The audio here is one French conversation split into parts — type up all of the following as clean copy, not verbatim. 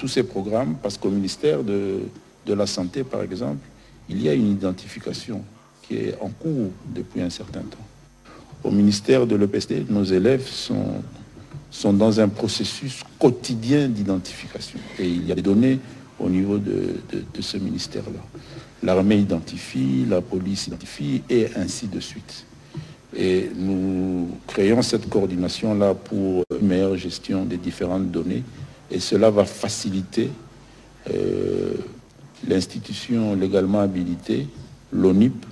tous ces programmes, parce qu'au ministère de la Santé, par exemple, il y a une identification qui est en cours depuis un certain temps. Au ministère de l'EPST, nos élèves sont dans un processus quotidien d'identification. Et il y a des données au niveau de ce ministère-là. L'armée identifie, la police identifie, et ainsi de suite. Et nous créons cette coordination-là pour une meilleure gestion des différentes données. Et cela va faciliter l'institution légalement habilitée, l'ONIP,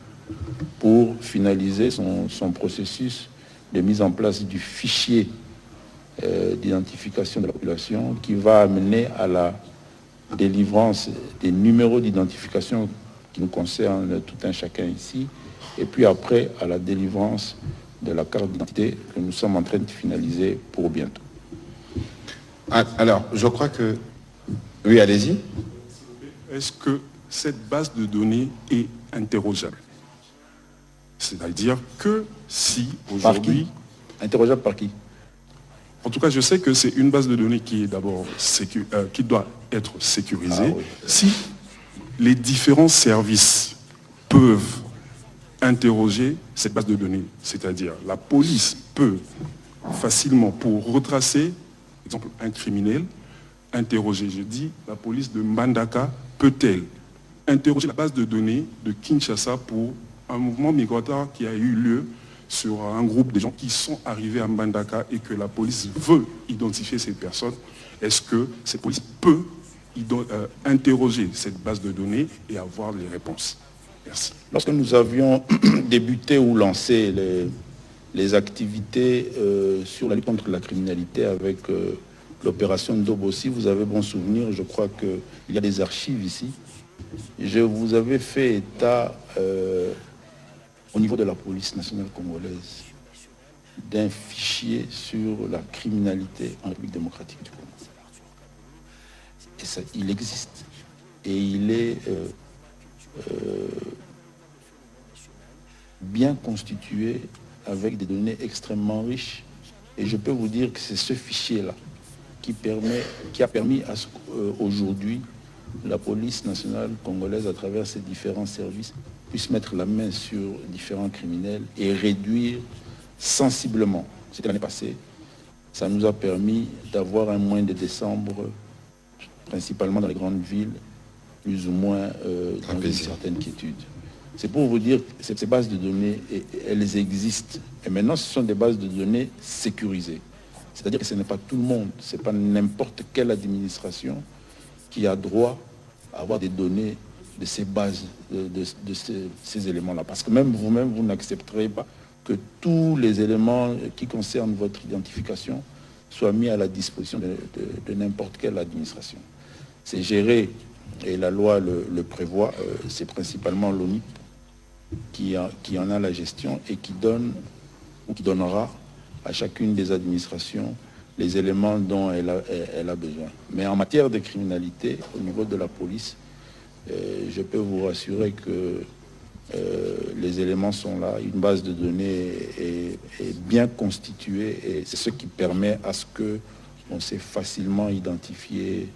pour finaliser son processus de mise en place du fichier d'identification de la population qui va amener à la délivrance des numéros d'identification qui nous concernent tout un chacun ici, et puis après à la délivrance de la carte d'identité que nous sommes en train de finaliser pour bientôt. Alors, je crois que... Oui, allez-y. Est-ce que cette base de données est interrogeable? C'est-à-dire que si aujourd'hui... Interrogeable par qui? En tout cas, je sais que c'est une base de données qui est d'abord qui doit être sécurisée. Oui. Si les différents services peuvent interroger cette base de données, c'est-à-dire la police peut facilement, pour retracer, par exemple, un criminel, interroger, je dis, la police de Mbandaka peut-elle interroger la base de données de Kinshasa pour un mouvement migratoire qui a eu lieu sur un groupe de gens qui sont arrivés à Mbandaka et que la police veut identifier ces personnes? Est-ce que cette police peut interroger cette base de données et avoir les réponses? Merci. Lorsque nous avions débuté ou lancé les activités sur la lutte contre la criminalité avec l'opération Ndobossi, vous avez bon souvenir, je crois qu'il y a des archives ici. Je vous avais fait état au niveau de la police nationale congolaise d'un fichier sur la criminalité en République démocratique du Congo. Et ça, il existe. Et il est bien constitué avec des données extrêmement riches. Et je peux vous dire que c'est ce fichier-là qui a permis à ce qu'aujourd'hui, la police nationale congolaise, à travers ses différents services, puisse mettre la main sur différents criminels et réduire sensiblement. C'était l'année passée. Ça nous a permis d'avoir un mois de décembre, principalement dans les grandes villes, plus ou moins dans une certaine quiétude. C'est pour vous dire que ces bases de données, elles existent. Et maintenant, ce sont des bases de données sécurisées. C'est-à-dire que ce n'est pas tout le monde, ce n'est pas n'importe quelle administration qui a droit à avoir des données de ces bases, de ces éléments-là. Parce que même vous-même, vous n'accepterez pas que tous les éléments qui concernent votre identification soient mis à la disposition de n'importe quelle administration. C'est géré, et la loi le prévoit, c'est principalement l'ONIP qui en a la gestion et qui donne ou qui donnera à chacune des administrations les éléments dont elle a besoin. Mais en matière de criminalité, au niveau de la police, je peux vous rassurer que les éléments sont là. Une base de données est bien constituée et c'est ce qui permet à ce qu'on sait facilement identifier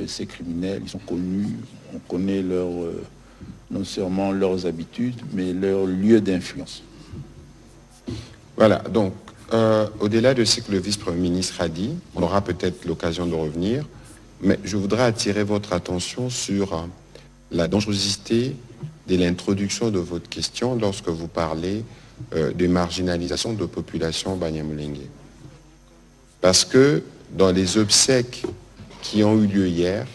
ces criminels. Ils sont connus, on connaît non seulement leurs habitudes, mais leur lieu d'influence. Voilà, donc, au-delà de ce que le vice-premier ministre a dit, on aura peut-être l'occasion de revenir, mais je voudrais attirer votre attention sur la dangerosité de l'introduction de votre question lorsque vous parlez de marginalisation de population Banyamulenge. Parce que dans les obsèques qui ont eu lieu hier,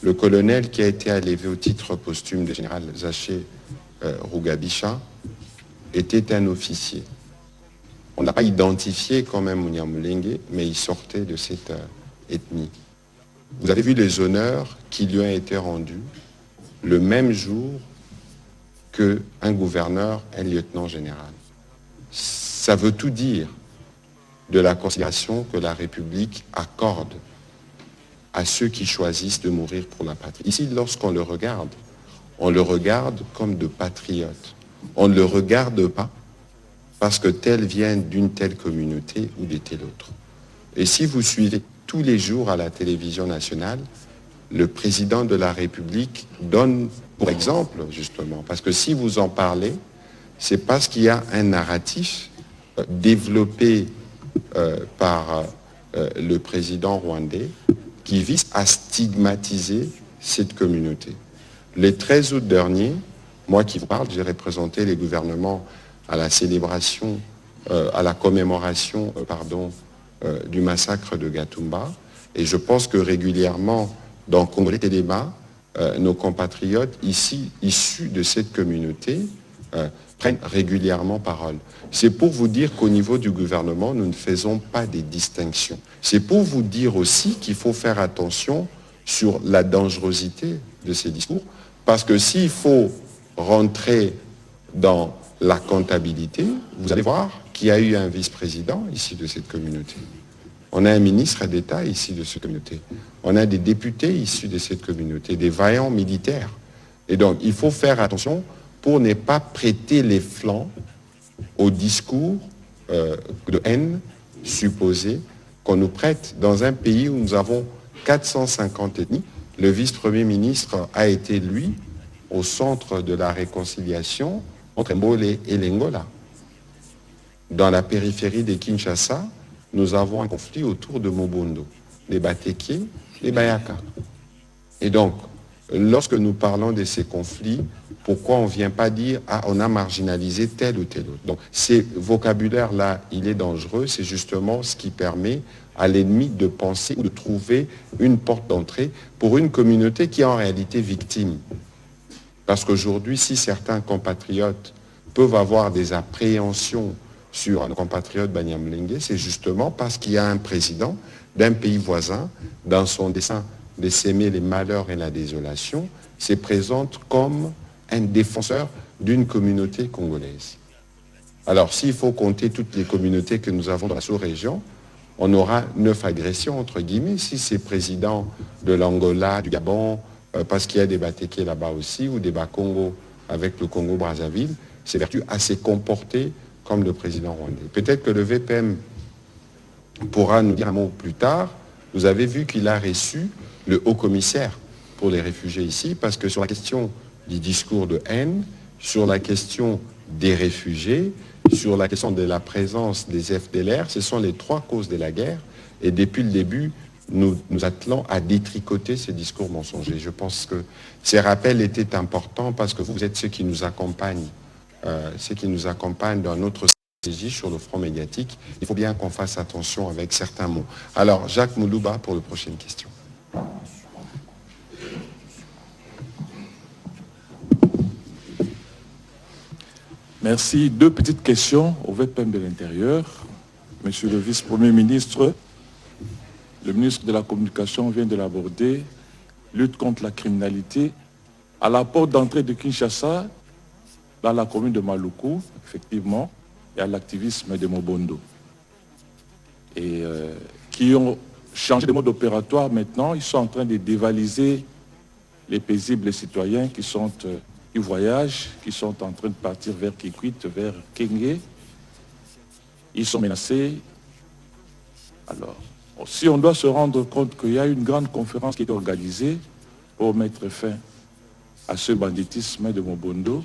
le colonel qui a été élevé au titre posthume de général Zaché Rugabisha était un officier. On n'a pas identifié quand même Munyamulenge, mais il sortait de cette ethnie. Vous avez vu les honneurs qui lui ont été rendus le même jour qu'un gouverneur, un lieutenant général. Ça veut tout dire de la considération que la République accorde à ceux qui choisissent de mourir pour la patrie. Ici, lorsqu'on le regarde comme de patriotes. On ne le regarde pas parce que tel vient d'une telle communauté ou de telle autre. Et si vous suivez tous les jours à la télévision nationale, le président de la République donne pour exemple, justement, parce que si vous en parlez, c'est parce qu'il y a un narratif développé par le président rwandais qui vise à stigmatiser cette communauté. Le 13 août dernier, moi qui vous parle, j'ai représenté les gouvernements à la célébration, à la commémoration, du massacre de Gatumba. Et je pense que régulièrement, dans Congolais et Débat, nos compatriotes ici, issus de cette communauté, prennent régulièrement parole. C'est pour vous dire qu'au niveau du gouvernement, nous ne faisons pas des distinctions. C'est pour vous dire aussi qu'il faut faire attention sur la dangerosité de ces discours, parce que s'il faut rentrer dans la comptabilité, vous allez voir qu'il y a eu un vice-président ici de cette communauté. On a un ministre d'État ici de cette communauté. On a des députés issus de cette communauté, des vaillants militaires. Et donc, il faut faire attention pour ne pas prêter les flancs au discours de haine supposé qu'on nous prête dans un pays où nous avons 450 ethnies. Le vice-premier ministre a été, lui, au centre de la réconciliation entre Mbole et l'Angola. Dans la périphérie de Kinshasa, nous avons un conflit autour de Mobondo, les Batékiés, les Bayaka. Et donc, lorsque nous parlons de ces conflits, pourquoi on ne vient pas dire « Ah, on a marginalisé tel ou tel autre ». Donc, ces vocabulaires-là, il est dangereux. C'est justement ce qui permet à l'ennemi de penser ou de trouver une porte d'entrée pour une communauté qui est en réalité victime. Parce qu'aujourd'hui, si certains compatriotes peuvent avoir des appréhensions sur un compatriote Banyamulenge, c'est justement parce qu'il y a un président d'un pays voisin, dans son dessein de s'aimer les malheurs et la désolation, se présente comme un défenseur d'une communauté congolaise. Alors, s'il faut compter toutes les communautés que nous avons dans la sous-région, on aura 9 agressions, entre guillemets, si c'est président de l'Angola, du Gabon, parce qu'il y a des Batékés là-bas aussi, ou des Bakongo avec le Congo-Brazzaville, c'est vertu à se comporter comme le président rwandais. Peut-être que le VPM pourra nous dire un mot plus tard. Vous avez vu qu'il a reçu le haut-commissaire pour les réfugiés ici, parce que sur la question du discours de haine, sur la question des réfugiés, sur la question de la présence des FDLR, ce sont les 3 causes de la guerre. Et depuis le début, nous attelons à détricoter ces discours mensongers. Je pense que ces rappels étaient importants parce que vous êtes ceux qui nous accompagnent, dans notre stratégie sur le front médiatique. Il faut bien qu'on fasse attention avec certains mots. Alors, Jacques Moulouba pour la prochaine question. Merci. 2 petites questions au VPM de l'Intérieur. Monsieur le vice-premier ministre, le ministre de la Communication vient de l'aborder, lutte contre la criminalité. À la porte d'entrée de Kinshasa, dans la commune de Maluku, effectivement, il y a l'activisme de Mobondo. Et qui ont changé de mode opératoire maintenant, ils sont en train de dévaliser les paisibles citoyens qui voyagent, qui sont en train de partir vers Kikwit, vers Kenge. Ils sont menacés. Alors, si on doit se rendre compte qu'il y a une grande conférence qui est organisée pour mettre fin à ce banditisme de Mobondo,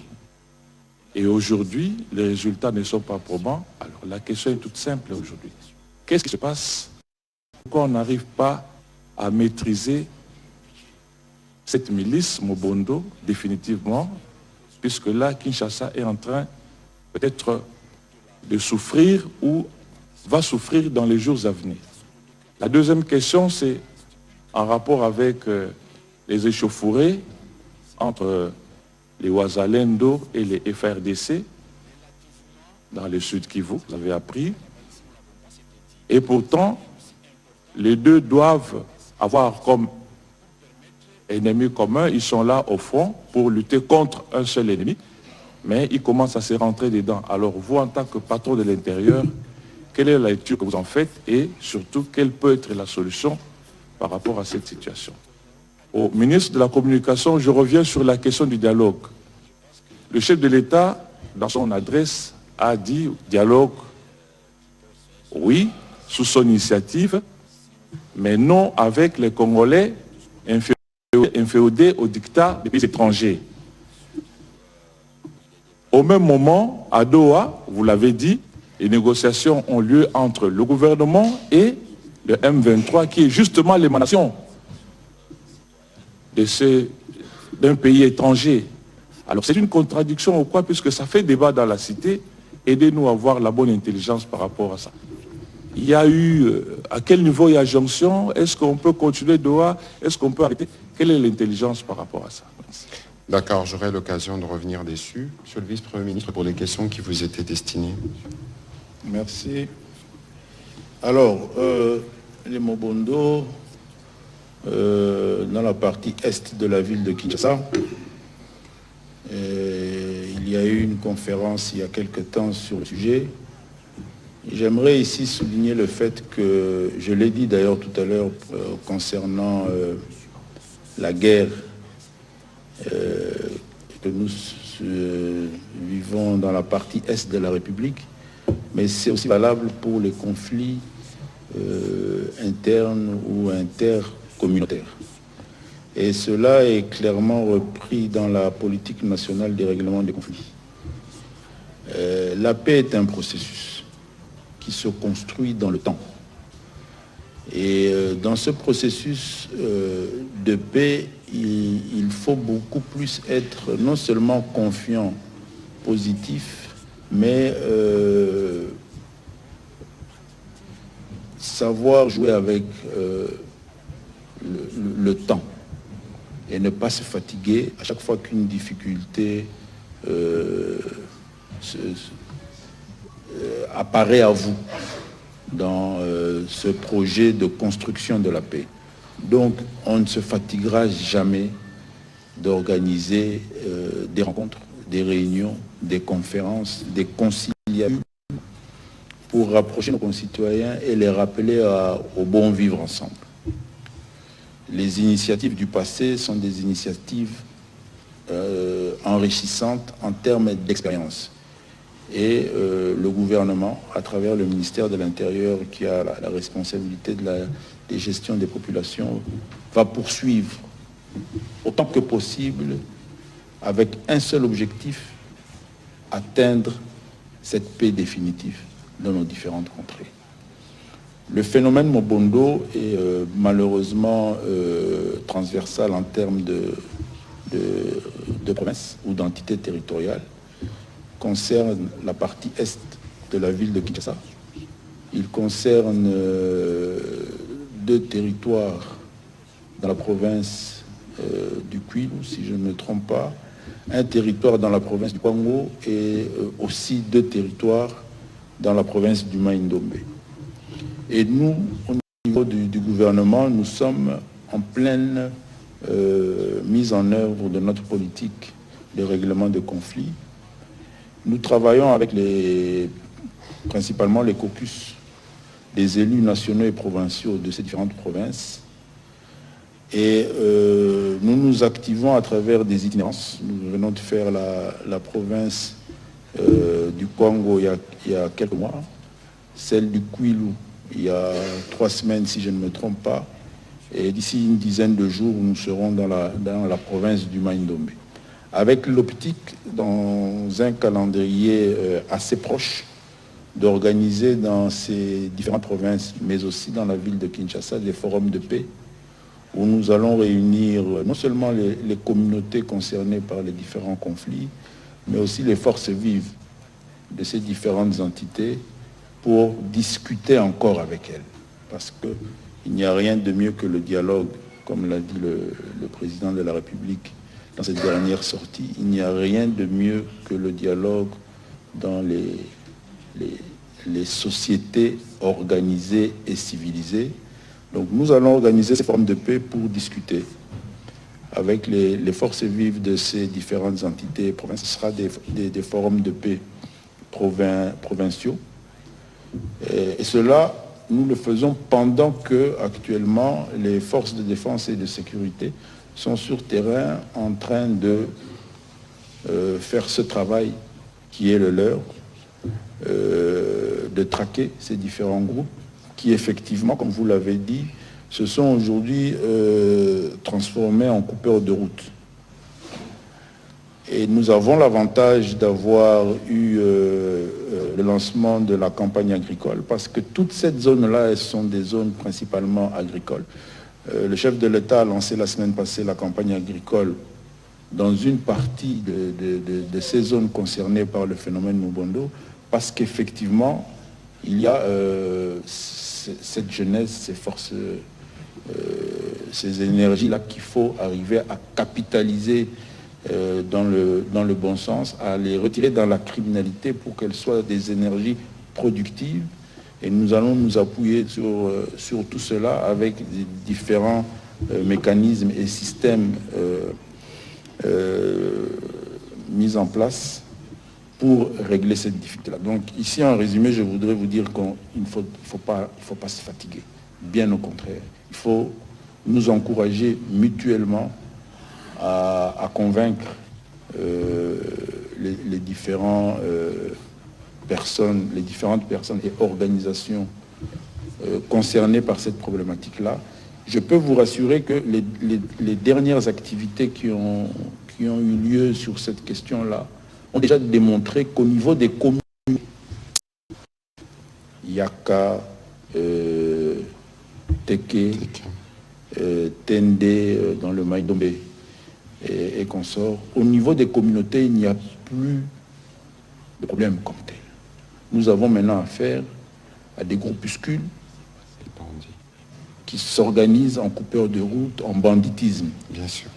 et aujourd'hui, les résultats ne sont pas probants, alors la question est toute simple aujourd'hui. Qu'est-ce qui se passe? Pourquoi on n'arrive pas à maîtriser cette milice Mobondo définitivement, puisque là, Kinshasa est en train peut-être de souffrir ou va souffrir dans les jours à venir. La deuxième question, c'est en rapport avec les échauffourées entre les Ouazalendo et les FRDC dans le sud Kivu, vous avez appris. Et pourtant, les deux doivent avoir comme ennemis communs, ils sont là au front pour lutter contre un seul ennemi, mais ils commencent à se rentrer dedans. Alors vous, en tant que patron de l'intérieur, quelle est la lecture que vous en faites et surtout, quelle peut être la solution par rapport à cette situation? Au ministre de la Communication, je reviens sur la question du dialogue. Le chef de l'État, dans son adresse, a dit dialogue, oui, sous son initiative, mais non avec les Congolais inféodés au dictat des pays étrangers. Au même moment, à Doha, vous l'avez dit, les négociations ont lieu entre le gouvernement et le M23, qui est justement l'émanation d'un pays étranger. Alors c'est une contradiction ou quoi, puisque ça fait débat dans la cité. Aidez-nous à avoir la bonne intelligence par rapport à ça. Il y a eu, à quel niveau il y a jonction? Est-ce qu'on peut continuer Doha? Est-ce qu'on peut arrêter? Quelle est l'intelligence par rapport à ça? Merci. D'accord, j'aurai l'occasion de revenir dessus. Monsieur le vice-premier ministre, pour les questions qui vous étaient destinées. Merci. Alors, les Mobondo, dans la partie est de la ville de Kinshasa, il y a eu une conférence il y a quelque temps sur le sujet. J'aimerais ici souligner le fait que, je l'ai dit d'ailleurs tout à l'heure concernant la guerre que nous vivons dans la partie est de la République, mais c'est aussi valable pour les conflits internes ou intercommunautaires. Et cela est clairement repris dans la politique nationale des règlements des conflits. La paix est un processus qui se construit dans le temps. Et dans ce processus de paix, il faut beaucoup plus être non seulement confiant, positif, mais savoir jouer avec le temps et ne pas se fatiguer à chaque fois qu'une difficulté apparaît à vous dans ce projet de construction de la paix. Donc, on ne se fatiguera jamais d'organiser des rencontres, des réunions, des conférences, des conciliations pour rapprocher nos concitoyens et les rappeler au bon vivre ensemble. Les initiatives du passé sont des initiatives enrichissantes en termes d'expérience. Et le gouvernement, à travers le ministère de l'Intérieur qui a la responsabilité de la gestion des populations, va poursuivre autant que possible avec un seul objectif, atteindre cette paix définitive dans nos différentes contrées. Le phénomène Mobondo est malheureusement transversal en termes de promesses ou d'entités territoriales. Concerne la partie est de la ville de Kinshasa. Il concerne 2 territoires dans la province du Kwilu, si je ne me trompe pas, un territoire dans la province du Kwango et aussi 2 territoires dans la province du Mai-Ndombe. Et nous, au niveau du gouvernement, nous sommes en pleine mise en œuvre de notre politique de règlement de conflits. Nous travaillons avec principalement les caucus des élus nationaux et provinciaux de ces différentes provinces. Et nous nous activons à travers des itinérances. Nous venons de faire la province du Congo il y a quelques mois, celle du Kwilu il y a 3 semaines si je ne me trompe pas. Et d'ici une dizaine de jours, nous serons dans la province du Mai-Ndombe, avec l'optique, dans un calendrier assez proche, d'organiser dans ces différentes provinces, mais aussi dans la ville de Kinshasa, des forums de paix, où nous allons réunir non seulement les communautés concernées par les différents conflits, mais aussi les forces vives de ces différentes entités pour discuter encore avec elles. Parce qu'il n'y a rien de mieux que le dialogue, comme l'a dit le président de la République dans cette dernière sortie. Il n'y a rien de mieux que le dialogue dans les sociétés organisées et civilisées. Donc nous allons organiser ces formes de paix pour discuter avec les forces vives de ces différentes entités provinciales. Ce sera des forums de paix provinciaux. Et cela, nous le faisons pendant que, actuellement, les forces de défense et de sécurité sont sur terrain en train de faire ce travail qui est le leur, de traquer ces différents groupes qui effectivement, comme vous l'avez dit, se sont aujourd'hui transformés en coupeurs de route. Et nous avons l'avantage d'avoir eu le lancement de la campagne agricole, parce que toute cette zone-là, elles sont des zones principalement agricoles. Le chef de l'État a lancé la semaine passée la campagne agricole dans une partie de ces zones concernées par le phénomène Mubondo, parce qu'effectivement, il y a cette jeunesse, ces forces, ces énergies-là qu'il faut arriver à capitaliser dans le bon sens, à les retirer dans la criminalité pour qu'elles soient des énergies productives. Et nous allons nous appuyer sur tout cela avec des différents mécanismes et systèmes mis en place pour régler cette difficulté-là. Donc ici, en résumé, je voudrais vous dire qu'il ne faut pas se fatiguer. Bien au contraire. Il faut nous encourager mutuellement à convaincre les différentes personnes et organisations concernées par cette problématique-là. Je peux vous rassurer que les dernières activités qui ont eu lieu sur cette question-là ont déjà démontré qu'au niveau des communes, Yaka, Teke, Tende, dans le Maïdombe et consorts, au niveau des communautés, il n'y a plus de problème comme tel. Nous avons maintenant affaire à des groupuscules qui s'organisent en coupeurs de route, en banditisme. Bien sûr.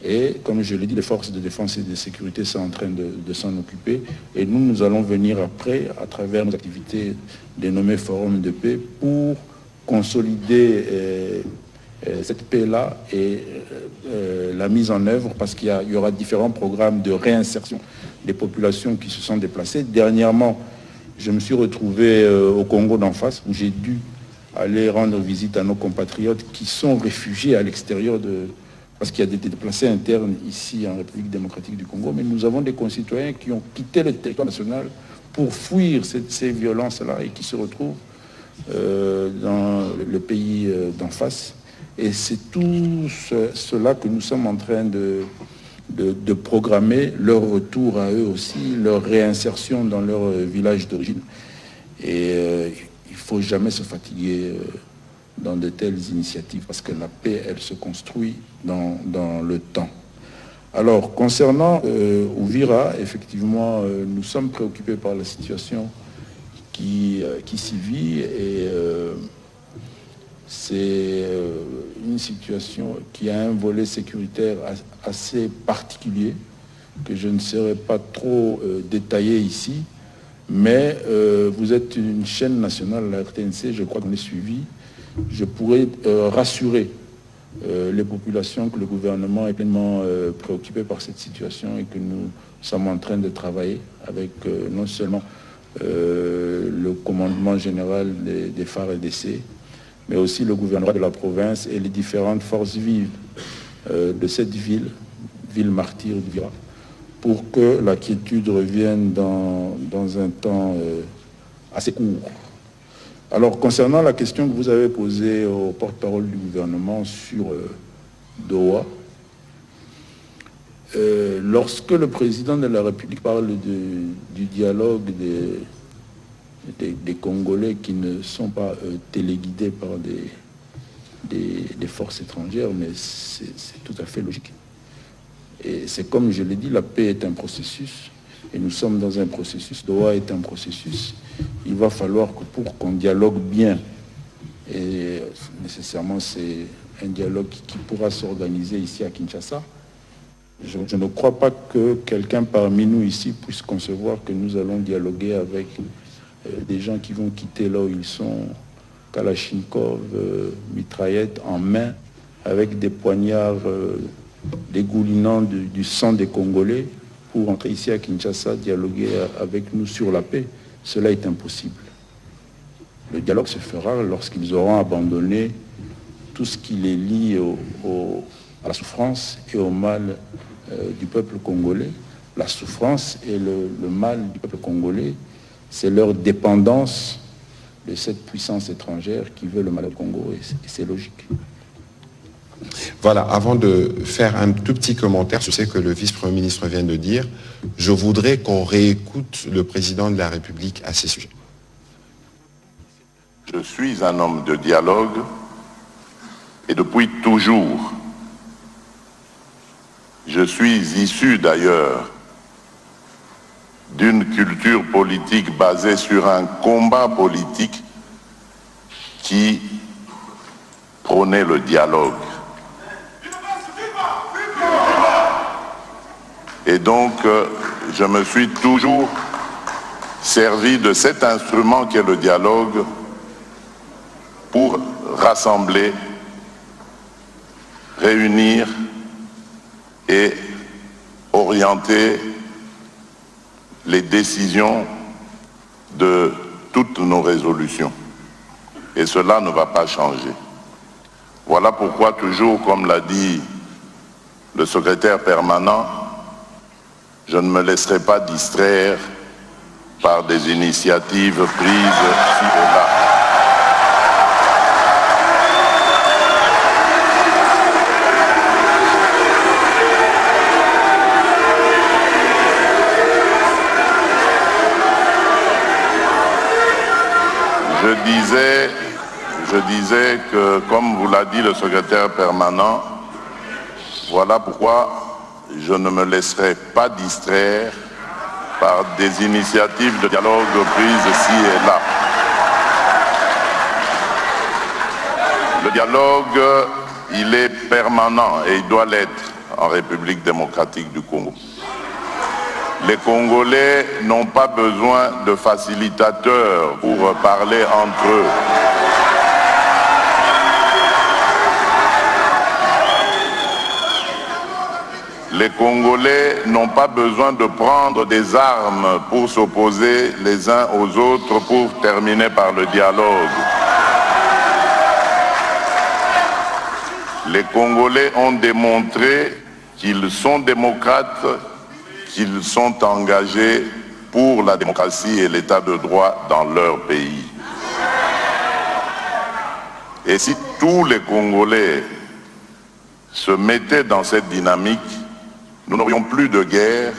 Et comme je l'ai dit, les forces de défense et de sécurité sont en train de s'en occuper. Et nous allons venir après, à travers nos activités dénommées Forum de paix, pour consolider cette paix-là et la mise en œuvre, parce qu'il y aura différents programmes de réinsertion des populations qui se sont déplacées. Dernièrement, je me suis retrouvé au Congo d'en face, où j'ai dû aller rendre visite à nos compatriotes qui sont réfugiés à l'extérieur parce qu'il y a des déplacés internes ici en République démocratique du Congo, mais nous avons des concitoyens qui ont quitté le territoire national pour fuir ces violences-là et qui se retrouvent dans le pays d'en face. Et c'est tout cela que nous sommes en train de programmer, leur retour à eux aussi, leur réinsertion dans leur village d'origine. Et il ne faut jamais se fatiguer dans de telles initiatives, parce que la paix, elle se construit dans le temps. Alors, concernant Uvira, effectivement, nous sommes préoccupés par la situation qui s'y vit, et c'est une situation qui a un volet sécuritaire assez particulier, que je ne saurais pas trop détailler ici, mais vous êtes une chaîne nationale, la RTNC, je crois qu'on est suivi. Je pourrais rassurer les populations que le gouvernement est pleinement préoccupé par cette situation et que nous sommes en train de travailler avec non seulement le commandement général des FARDC, mais aussi le gouvernement de la province et les différentes forces vives de cette ville martyre d'Uvira, pour que la quiétude revienne dans un temps assez court. Alors, concernant la question que vous avez posée au porte-parole du gouvernement sur Doha, lorsque le président de la République parle du dialogue des Congolais qui ne sont pas téléguidés par des forces étrangères, mais c'est tout à fait logique. Et c'est comme je l'ai dit, la paix est un processus, et nous sommes dans un processus, Doha est un processus. Il va falloir que pour qu'on dialogue bien, et nécessairement c'est un dialogue qui pourra s'organiser ici à Kinshasa, je ne crois pas que quelqu'un parmi nous ici puisse concevoir que nous allons dialoguer avec des gens qui vont quitter là où ils sont, Kalachnikov, mitraillettes en main, avec des poignards dégoulinant du sang des Congolais, pour entrer ici à Kinshasa, dialoguer avec nous sur la paix. Cela est impossible. Le dialogue se fera lorsqu'ils auront abandonné tout ce qui les lie à la souffrance et au mal du peuple congolais. La souffrance et le mal du peuple congolais, c'est leur dépendance de cette puissance étrangère qui veut le mal au Congo, et c'est logique. Voilà, avant de faire un tout petit commentaire sur ce que le vice-premier ministre vient de dire, je voudrais qu'on réécoute le président de la République à ces sujets. Je suis un homme de dialogue et depuis toujours, je suis issu d'ailleurs d'une culture politique basée sur un combat politique qui prônait le dialogue. Et donc, je me suis toujours servi de cet instrument qu'est le dialogue pour rassembler, réunir et orienter les décisions de toutes nos résolutions. Et cela ne va pas changer. Voilà pourquoi toujours, comme l'a dit le secrétaire permanent, je ne me laisserai pas distraire par des initiatives prises ci et là. Je disais que, comme vous l'a dit le secrétaire permanent, voilà pourquoi je ne me laisserai pas distraire par des initiatives de dialogue prises ci et là. Le dialogue, il est permanent et il doit l'être en République démocratique du Congo. Les Congolais n'ont pas besoin de facilitateurs pour parler entre eux. Les Congolais n'ont pas besoin de prendre des armes pour s'opposer les uns aux autres pour terminer par le dialogue. Les Congolais ont démontré qu'ils sont démocrates, qu'ils sont engagés pour la démocratie et l'état de droit dans leur pays. Et si tous les Congolais se mettaient dans cette dynamique, nous n'aurions plus de guerre,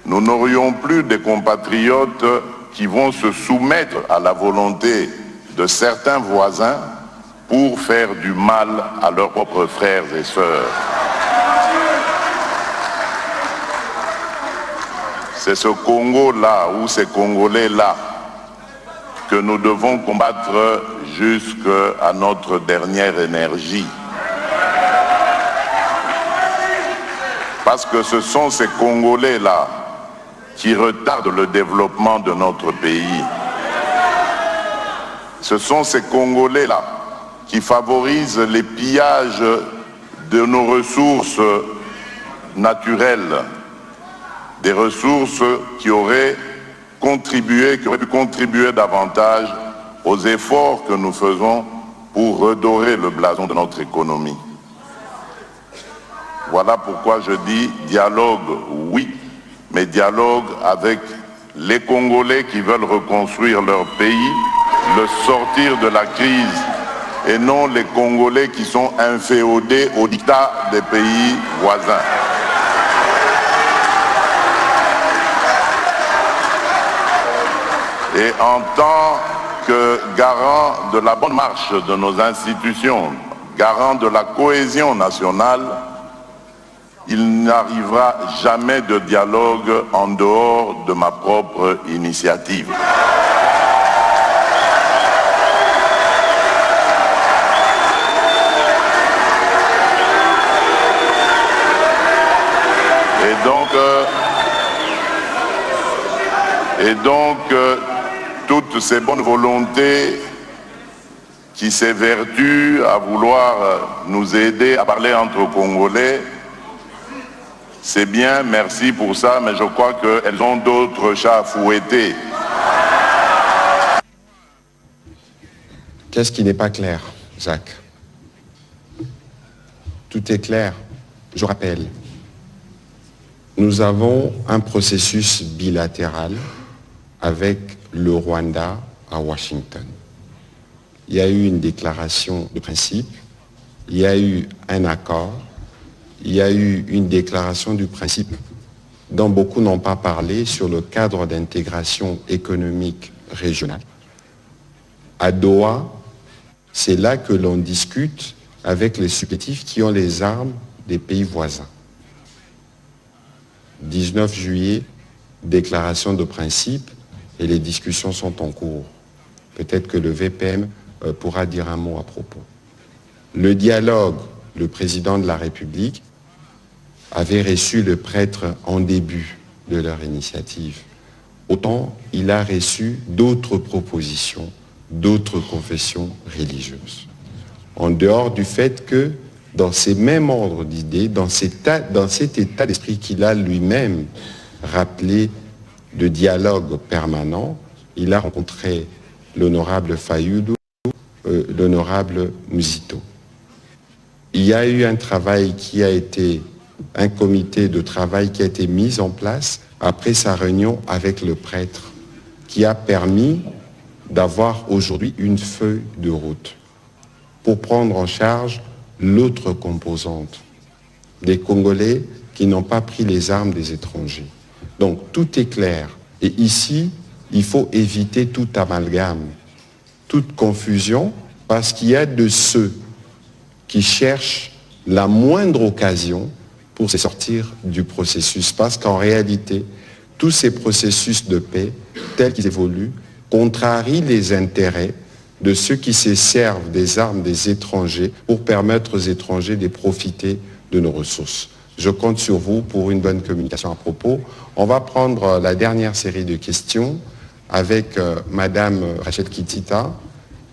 nous n'aurions plus des compatriotes qui vont se soumettre à la volonté de certains voisins pour faire du mal à leurs propres frères et sœurs. C'est ce Congo-là, ou ces Congolais-là, que nous devons combattre jusqu'à notre dernière énergie. Parce que ce sont ces Congolais-là qui retardent le développement de notre pays. Ce sont ces Congolais-là qui favorisent les pillages de nos ressources naturelles, des ressources qui auraient pu contribuer davantage aux efforts que nous faisons pour redorer le blason de notre économie. Voilà pourquoi je dis dialogue, oui, mais dialogue avec les Congolais qui veulent reconstruire leur pays, le sortir de la crise, et non les Congolais qui sont inféodés au dictat des pays voisins. Et en tant que garant de la bonne marche de nos institutions, garant de la cohésion nationale, il n'arrivera jamais de dialogue en dehors de ma propre initiative. Et donc, toutes ces bonnes volontés qui s'évertuent à vouloir nous aider à parler entre Congolais, c'est bien, merci pour ça, mais je crois qu'elles ont d'autres chats à fouetter. Qu'est-ce qui n'est pas clair, Jacques? Tout est clair. Je rappelle, nous avons un processus bilatéral avec le Rwanda à Washington. il y a eu une déclaration de principe, il y a eu un accord, il y a eu une déclaration du principe dont beaucoup n'ont pas parlé sur le cadre d'intégration économique régionale. À Doha, c'est là que l'on discute avec les supplétifs qui ont les armes des pays voisins. 19 juillet, déclaration de principe, et les discussions sont en cours. Peut-être que le VPM pourra dire un mot à propos. Le dialogue, le président de la République avait reçu le prêtre en début de leur initiative. Autant il a reçu d'autres propositions, d'autres confessions religieuses. En dehors du fait que, dans ces mêmes ordres d'idées, dans cet état d'esprit qu'il a lui-même rappelé de dialogue permanent, il a rencontré l'honorable Fayulu, l'honorable Muzito. Il y a eu un comité de travail qui a été mis en place après sa réunion avec le prêtre, qui a permis d'avoir aujourd'hui une feuille de route pour prendre en charge l'autre composante des Congolais qui n'ont pas pris les armes des étrangers. Donc tout est clair. Et ici, il faut éviter tout amalgame, toute confusion, parce qu'il y a de ceux qui cherchent la moindre occasion pour se sortir du processus. Parce qu'en réalité, tous ces processus de paix, tels qu'ils évoluent, contrarient les intérêts de ceux qui se servent des armes des étrangers pour permettre aux étrangers de profiter de nos ressources. Je compte sur vous pour une bonne communication à propos. On va prendre la dernière série de questions avec Madame Rachel Kitita,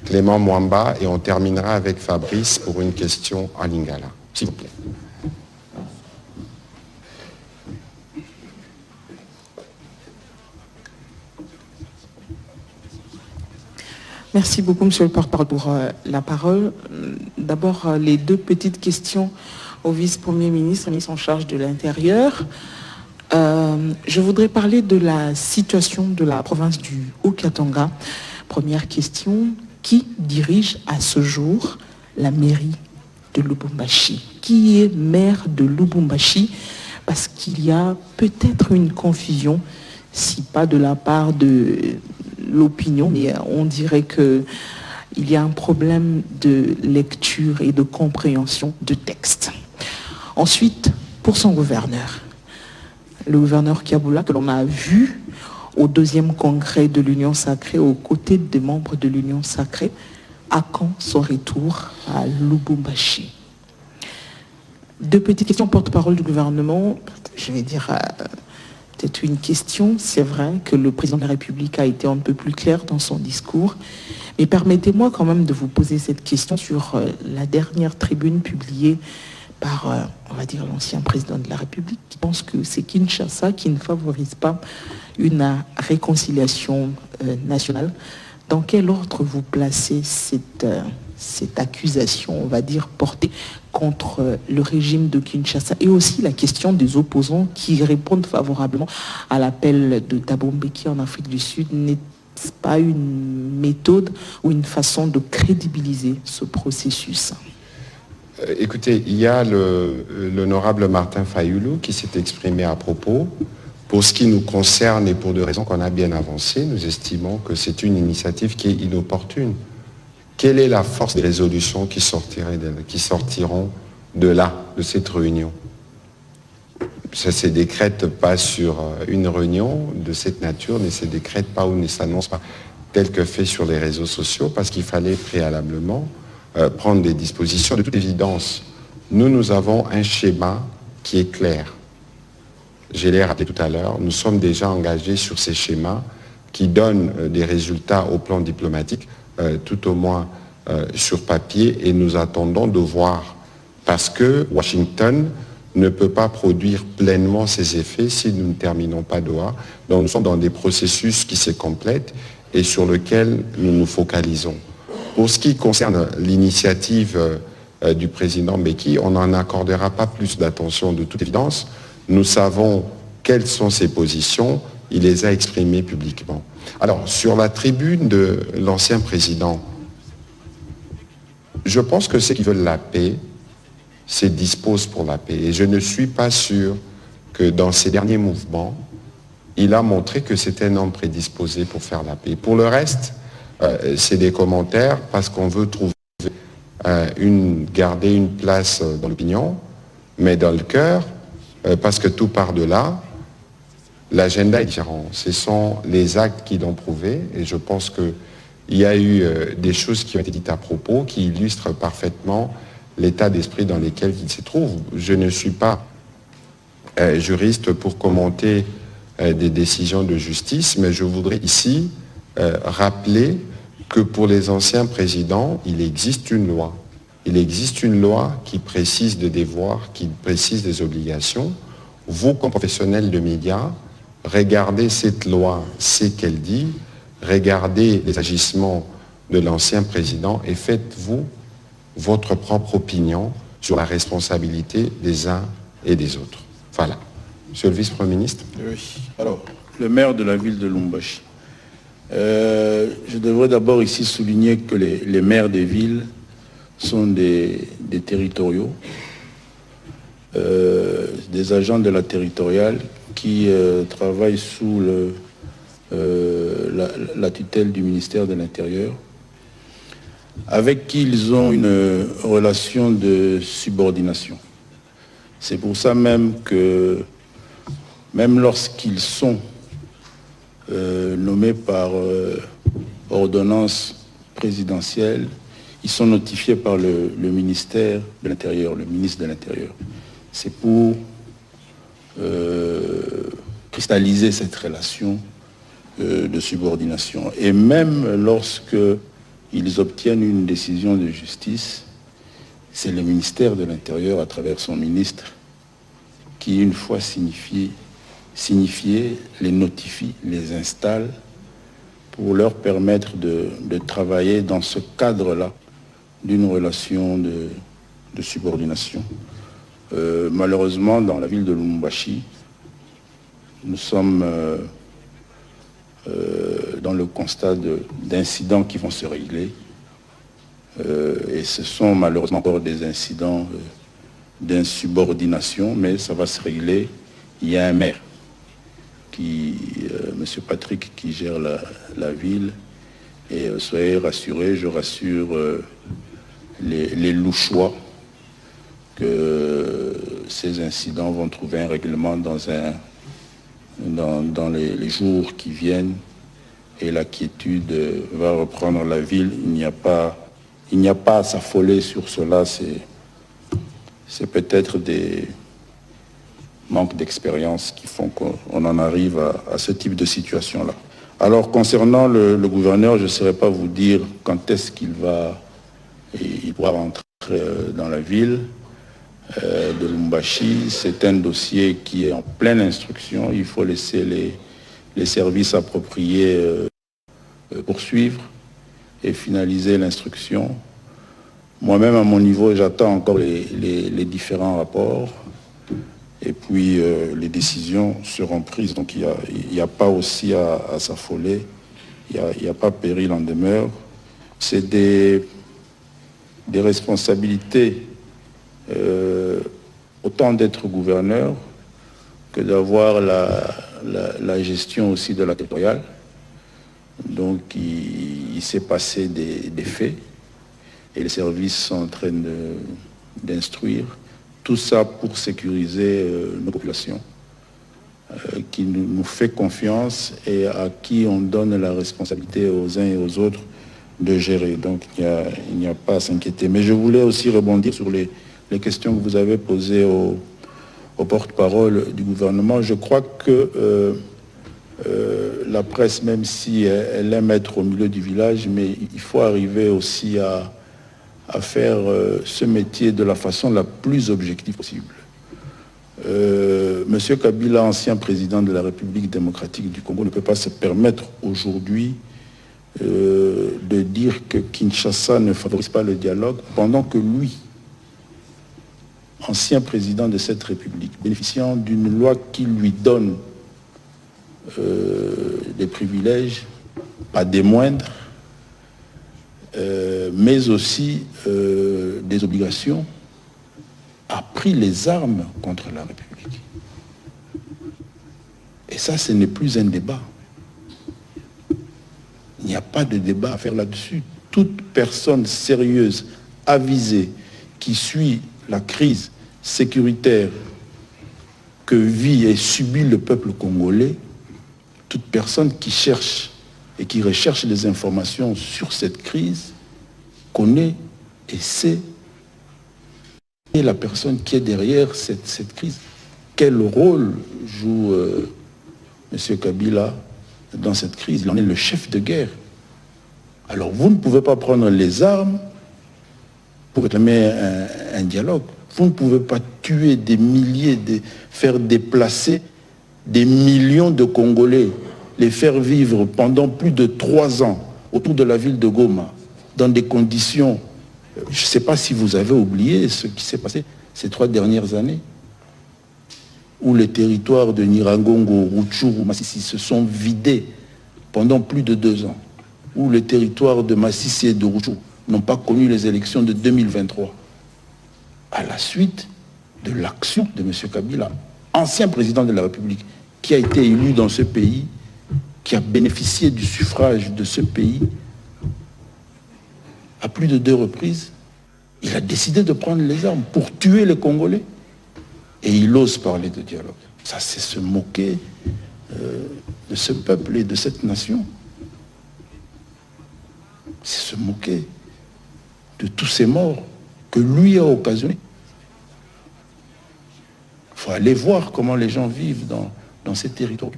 Clément Mwamba, et on terminera avec Fabrice pour une question en lingala. S'il vous plaît. Merci beaucoup, Monsieur le porte-parole, pour la parole. D'abord, les deux petites questions au vice-premier ministre, ministre en charge de l'Intérieur. Je voudrais parler de la situation de la province du Haut-Katanga. Première question, qui dirige à ce jour la mairie de Lubumbashi? Qui est maire de Lubumbashi? Parce qu'il y a peut-être une confusion, si pas de la part de l'opinion, mais on dirait qu'il y a un problème de lecture et de compréhension de texte. Ensuite, pour son gouverneur, le gouverneur Kiaboula, que l'on a vu au 2e congrès de l'Union Sacrée, aux côtés des membres de l'Union Sacrée, à quand son retour à Lubumbashi? Deux petites questions, porte-parole du gouvernement. Je vais dire peut-être une question. C'est vrai que le président de la République a été un peu plus clair dans son discours, mais permettez-moi quand même de vous poser cette question sur la dernière tribune publiée par, on va dire, l'ancien président de la République, qui pense que c'est Kinshasa qui ne favorise pas une réconciliation nationale. Dans quel ordre vous placez cette accusation, on va dire, portée contre le régime de Kinshasa, et aussi la question des opposants qui répondent favorablement à l'appel de Thabo Mbeki en Afrique du Sud? N'est-ce pas une méthode ou une façon de crédibiliser ce processus? Écoutez, il y a l'honorable Martin Fayulu qui s'est exprimé à propos. Pour ce qui nous concerne et pour des raisons qu'on a bien avancées, nous estimons que c'est une initiative qui est inopportune. Quelle est la force des résolutions qui sortiront de là, de cette réunion? Ça ne se décrète pas sur une réunion de cette nature, ne se décrète pas ou ne s'annonce pas tel que fait sur les réseaux sociaux, parce qu'il fallait préalablement prendre des dispositions. De toute évidence, nous avons un schéma qui est clair. Je l'ai rappelé tout à l'heure, nous sommes déjà engagés sur ces schémas qui donnent des résultats au plan diplomatique, tout au moins sur papier, et nous attendons de voir, parce que Washington ne peut pas produire pleinement ses effets si nous ne terminons pas Doha. Donc nous sommes dans des processus qui se complètent et sur lesquels nous nous focalisons. Pour ce qui concerne l'initiative du président Mbeki, on n'en accordera pas plus d'attention de toute évidence. Nous savons quelles sont ses positions, il les a exprimées publiquement. Alors, sur la tribune de l'ancien président, je pense que ceux qui veulent la paix se disposent pour la paix. Et je ne suis pas sûr que dans ces derniers mouvements, il a montré que c'était un homme prédisposé pour faire la paix. Pour le reste, c'est des commentaires parce qu'on veut trouver garder une place dans l'opinion, mais dans le cœur, parce que tout part de là, l'agenda est différent. Ce sont les actes qui l'ont prouvé, et je pense qu'il y a eu des choses qui ont été dites à propos qui illustrent parfaitement l'état d'esprit dans lequel il se trouve. Je ne suis pas juriste pour commenter des décisions de justice, mais je voudrais ici rappeler que pour les anciens présidents, il existe une loi. Il existe une loi qui précise des devoirs, qui précise des obligations. Vous, comme professionnels de médias, regardez cette loi, ce qu'elle dit, regardez les agissements de l'ancien président et faites-vous votre propre opinion sur la responsabilité des uns et des autres. Voilà. Monsieur le vice-premier ministre. Oui. Alors, le maire de la ville de Lubumbashi. Je devrais d'abord ici souligner que les maires des villes sont des territoriaux, des agents de la territoriale qui travaillent sous la tutelle du ministère de l'Intérieur, avec qui ils ont une relation de subordination. C'est pour ça même que, même lorsqu'ils sont nommés par ordonnance présidentielle, ils sont notifiés par le ministère de l'Intérieur, le ministre de l'Intérieur. C'est pour cristalliser cette relation de subordination. Et même lorsque ils obtiennent une décision de justice, c'est le ministère de l'Intérieur, à travers son ministre, qui, une fois signifié, les notifie, les installe, pour leur permettre de travailler dans ce cadre-là d'une relation de subordination. Malheureusement, dans la ville de Lubumbashi, nous sommes dans le constat d'incidents qui vont se régler. Et ce sont malheureusement encore des incidents d'insubordination, mais ça va se régler. Il y a un maire, M. Patrick, qui gère la ville. Et soyez rassurés, je rassure les Louchois que ces incidents vont trouver un règlement dans les jours qui viennent, et la quiétude va reprendre la ville. Il n'y a pas à s'affoler sur cela. C'est peut-être des manques d'expérience qui font qu'on en arrive à ce type de situation-là. Alors, concernant le gouverneur, je ne saurais pas vous dire quand est-ce qu'il pourra rentrer dans la ville de Lubumbashi. C'est un dossier qui est en pleine instruction. Il faut laisser les services appropriés poursuivre et finaliser l'instruction. Moi-même, à mon niveau, j'attends encore les différents rapports. Et puis, les décisions seront prises. Donc, il n'y a pas aussi à s'affoler. Il n'y a pas péril en demeure. C'est des responsabilités, autant d'être gouverneur que d'avoir la gestion aussi de la territoriale. Donc, il s'est passé des faits et les services sont en train d'instruire. Tout ça pour sécuriser nos populations, qui nous fait confiance et à qui on donne la responsabilité aux uns et aux autres de gérer. Donc il n'y a pas à s'inquiéter. Mais je voulais aussi rebondir sur les questions que vous avez posées au porte-parole du gouvernement. Je crois que la presse, même si elle aime être au milieu du village, mais il faut arriver aussi à faire ce métier de la façon la plus objective possible. Monsieur Kabila, ancien président de la République démocratique du Congo, ne peut pas se permettre aujourd'hui de dire que Kinshasa ne favorise pas le dialogue, pendant que lui, ancien président de cette République, bénéficiant d'une loi qui lui donne des privilèges, pas des moindres, mais aussi des obligations, a pris les armes contre la République. Et ça, ce n'est plus un débat. Il n'y a pas de débat à faire là-dessus. Toute personne sérieuse, avisée, qui suit la crise sécuritaire que vit et subit le peuple congolais, toute personne qui cherche et qui recherche des informations sur cette crise connaît et sait qui est la personne qui est derrière cette crise. Quel rôle joue M. Kabila dans cette crise? Il en est le chef de guerre. Alors vous ne pouvez pas prendre les armes pour réclamer un dialogue. Vous ne pouvez pas tuer des milliers, faire déplacer des millions de Congolais, les faire vivre pendant plus de 3 ans autour de la ville de Goma, dans des conditions... Je ne sais pas si vous avez oublié ce qui s'est passé ces 3 dernières années, où les territoires de Nyiragongo, Rutshuru, Masisi se sont vidés pendant plus de 2 ans, où les territoires de Masisi et de Rutshuru n'ont pas connu les élections de 2023, à la suite de l'action de M. Kabila, ancien président de la République, qui a été élu dans ce pays, qui a bénéficié du suffrage de ce pays à plus de 2 reprises. Il a décidé de prendre les armes pour tuer les Congolais. Et il ose parler de dialogue. Ça, c'est se moquer de ce peuple et de cette nation. C'est se moquer de tous ces morts que lui a occasionnés. Il faut aller voir comment les gens vivent dans ces territoires.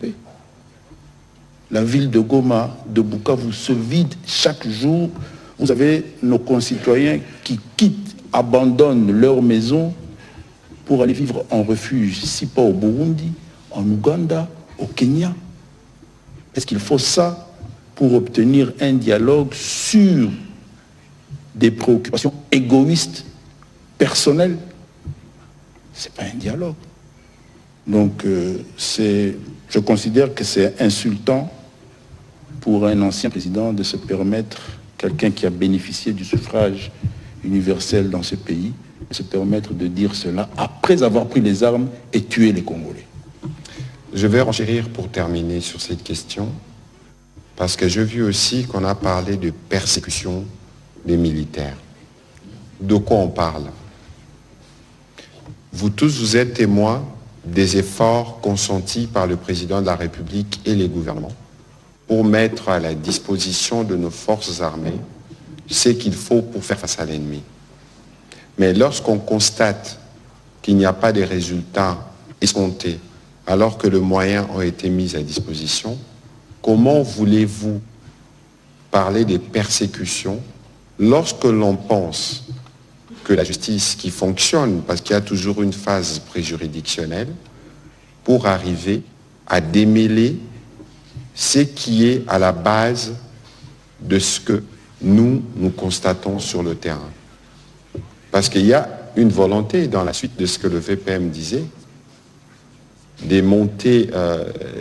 La ville de Goma, de Bukavu se vide chaque jour. Vous avez nos concitoyens qui quittent, abandonnent leur maison pour aller vivre en refuge, si pas au Burundi, en Ouganda, au Kenya. Est-ce qu'il faut ça pour obtenir un dialogue sur des préoccupations égoïstes, personnelles? Ce n'est pas un dialogue. Donc, je considère que c'est insultant pour un ancien président de se permettre, quelqu'un qui a bénéficié du suffrage universel dans ce pays, de se permettre de dire cela après avoir pris les armes et tué les Congolais. Je vais renchérir pour terminer sur cette question, parce que j'ai vu aussi qu'on a parlé de persécution des militaires. De quoi on parle? Vous tous, vous êtes témoins des efforts consentis par le président de la République et les gouvernements pour mettre à la disposition de nos forces armées ce qu'il faut pour faire face à l'ennemi. Mais lorsqu'on constate qu'il n'y a pas de résultats escomptés, alors que les moyens ont été mis à disposition, comment voulez-vous parler des persécutions lorsque l'on pense que la justice qui fonctionne, parce qu'il y a toujours une phase préjuridictionnelle, pour arriver à démêler ce qui est à la base de ce que nous constatons sur le terrain. Parce qu'il y a une volonté, dans la suite de ce que le VPM disait, de monter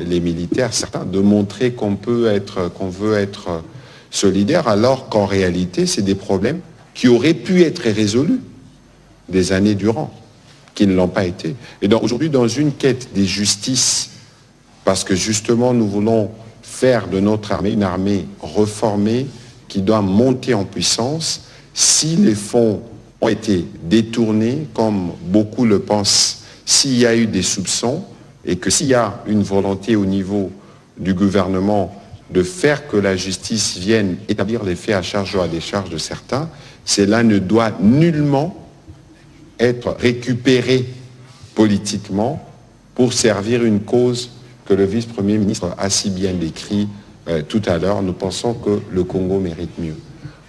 les militaires, certains, de montrer qu'on veut être solidaire, alors qu'en réalité, c'est des problèmes qui auraient pu être résolus des années durant, qui ne l'ont pas été. Et donc aujourd'hui, dans une quête des justices, parce que justement, nous voulons faire de notre armée une armée reformée qui doit monter en puissance, si les fonds ont été détournés, comme beaucoup le pensent, s'il y a eu des soupçons, et que s'il y a une volonté au niveau du gouvernement de faire que la justice vienne établir les faits à charge ou à décharge de certains, cela ne doit nullement être récupéré politiquement pour servir une cause que le vice-premier ministre a si bien décrit tout à l'heure. Nous pensons que le Congo mérite mieux.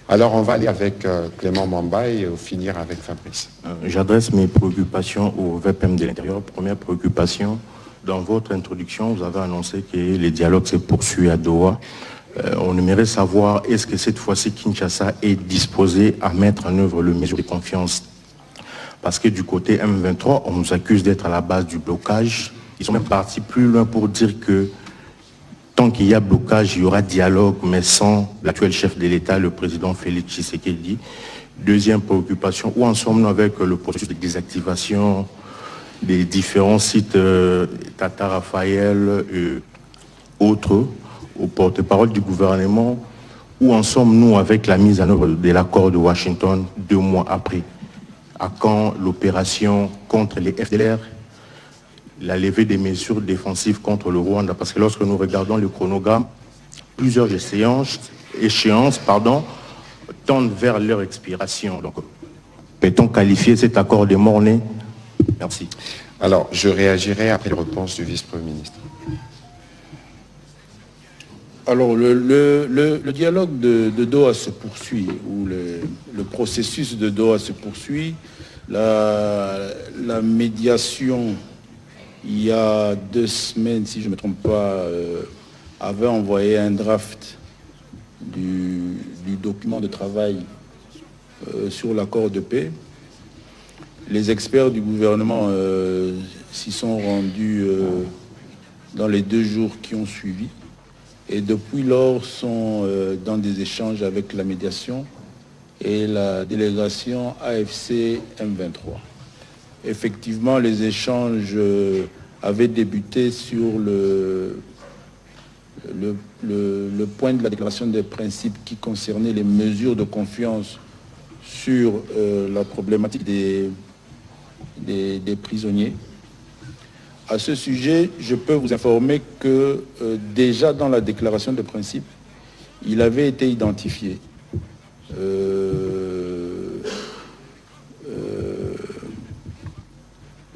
Alors on va aller avec Clément Mamba et finir avec Fabrice. J'adresse mes préoccupations au VPM de l'Intérieur. Première préoccupation, dans votre introduction, vous avez annoncé que les dialogues se poursuivent à Doha. On aimerait savoir, est-ce que cette fois-ci Kinshasa est disposé à mettre en œuvre le mesure de confiance? Parce que du côté M23, on nous accuse d'être à la base du blocage. Ils sont même partis plus loin pour dire que tant qu'il y a blocage, il y aura dialogue, mais sans l'actuel chef de l'État, le président Félix Tshisekedi. Deuxième préoccupation, où en sommes-nous avec le processus de désactivation des différents sites Tata Raphaël et autres, au porte-parole du gouvernement? Où en sommes-nous avec la mise en œuvre de l'accord de Washington 2 mois après? À quand l'opération contre les FDLR, la levée des mesures défensives contre le Rwanda? Parce que lorsque nous regardons le chronogramme, plusieurs échéances tendent vers leur expiration. Donc, peut-on qualifier cet accord de mort-né? Merci. Alors, je réagirai après la réponse du vice-premier ministre. Alors, le dialogue de Doha se poursuit, ou le processus de Doha se poursuit. La médiation, il y a 2 semaines, si je ne me trompe pas, avait envoyé un draft du document de travail sur l'accord de paix. Les experts du gouvernement s'y sont rendus dans les 2 jours qui ont suivi. Et depuis lors, sont dans des échanges avec la médiation et la délégation AFC M23. Effectivement, les échanges avaient débuté sur le point de la déclaration des principes qui concernait les mesures de confiance sur la problématique des prisonniers. À ce sujet, je peux vous informer que déjà dans la déclaration de principe, il avait été identifié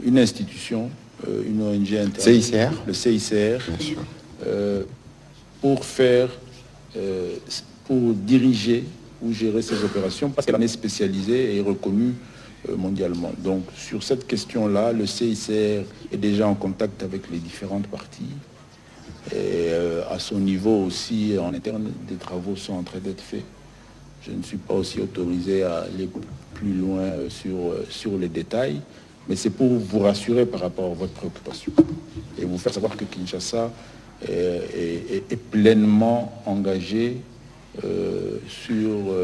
une institution, une ONG interne, CICR, le CICR, bien sûr, pour diriger ou gérer ces opérations, parce qu'elle en est spécialisée et reconnue mondialement. Donc sur cette question-là, le CICR est déjà en contact avec les différentes parties. Et à son niveau aussi, en interne, des travaux sont en train d'être faits. Je ne suis pas aussi autorisé à aller plus loin sur les détails, mais c'est pour vous rassurer par rapport à votre préoccupation et vous faire savoir que Kinshasa est pleinement engagé sur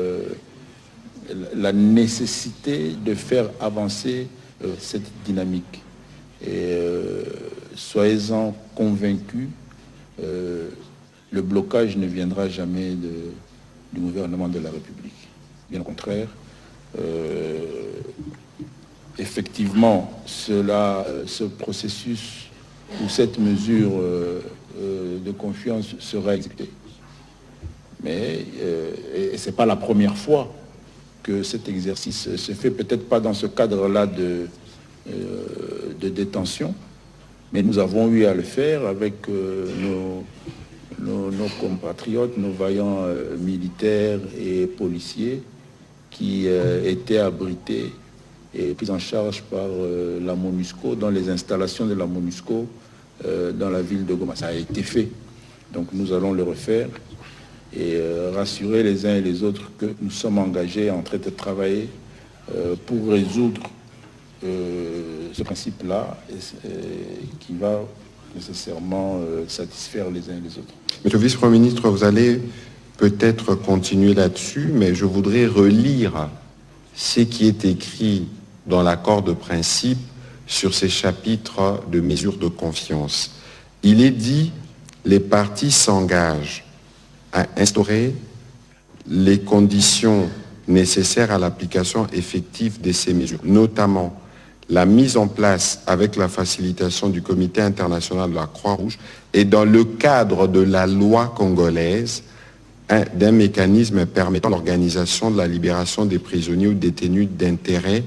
la nécessité de faire avancer cette dynamique. Et soyez-en convaincus, le blocage ne viendra jamais du gouvernement de la République. Bien au contraire, effectivement, ce processus ou cette mesure de confiance sera exécutée. Mais ce n'est pas la première fois que cet exercice se fait, peut-être pas dans ce cadre-là de détention, mais nous avons eu à le faire avec nos compatriotes, nos vaillants militaires et policiers qui étaient abrités et pris en charge par la MONUSCO dans les installations de la MONUSCO dans la ville de Goma. Ça a été fait, donc nous allons le refaire et rassurer les uns et les autres que nous sommes engagés en train de travailler pour résoudre ce principe-là qui va nécessairement satisfaire les uns et les autres. Monsieur le vice-premier ministre, vous allez peut-être continuer là-dessus, mais je voudrais relire ce qui est écrit dans l'accord de principe sur ces chapitres de mesures de confiance. Il est dit, les parties s'engagent à instaurer les conditions nécessaires à l'application effective de ces mesures, notamment la mise en place avec la facilitation du Comité international de la Croix-Rouge et dans le cadre de la loi congolaise d'un mécanisme permettant l'organisation de la libération des prisonniers ou détenus d'intérêt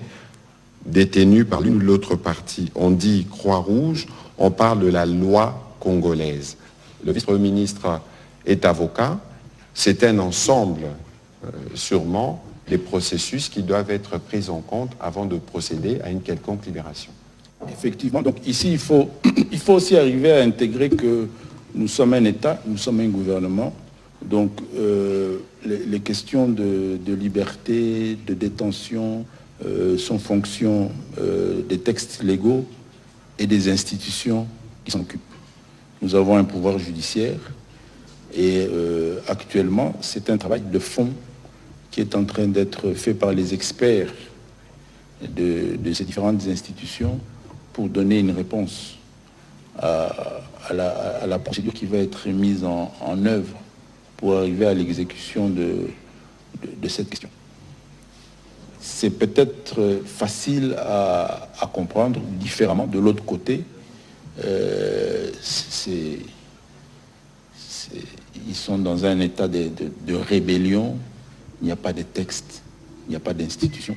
détenus par l'une ou l'autre partie. On dit Croix-Rouge, on parle de la loi congolaise. Le vice-premier ministre est avocat, c'est un ensemble, sûrement, des processus qui doivent être pris en compte avant de procéder à une quelconque libération. Effectivement, donc ici, il faut aussi arriver à intégrer que nous sommes un État, nous sommes un gouvernement, donc les questions de liberté, de détention sont fonction des textes légaux et des institutions qui s'en occupent. Nous avons un pouvoir judiciaire Et actuellement, c'est un travail de fond qui est en train d'être fait par les experts de ces différentes institutions pour donner une réponse à la procédure qui va être mise en œuvre pour arriver à l'exécution de cette question. C'est peut-être facile à comprendre différemment. De l'autre côté, ils sont dans un état de rébellion. Il n'y a pas de texte, il n'y a pas d'institution.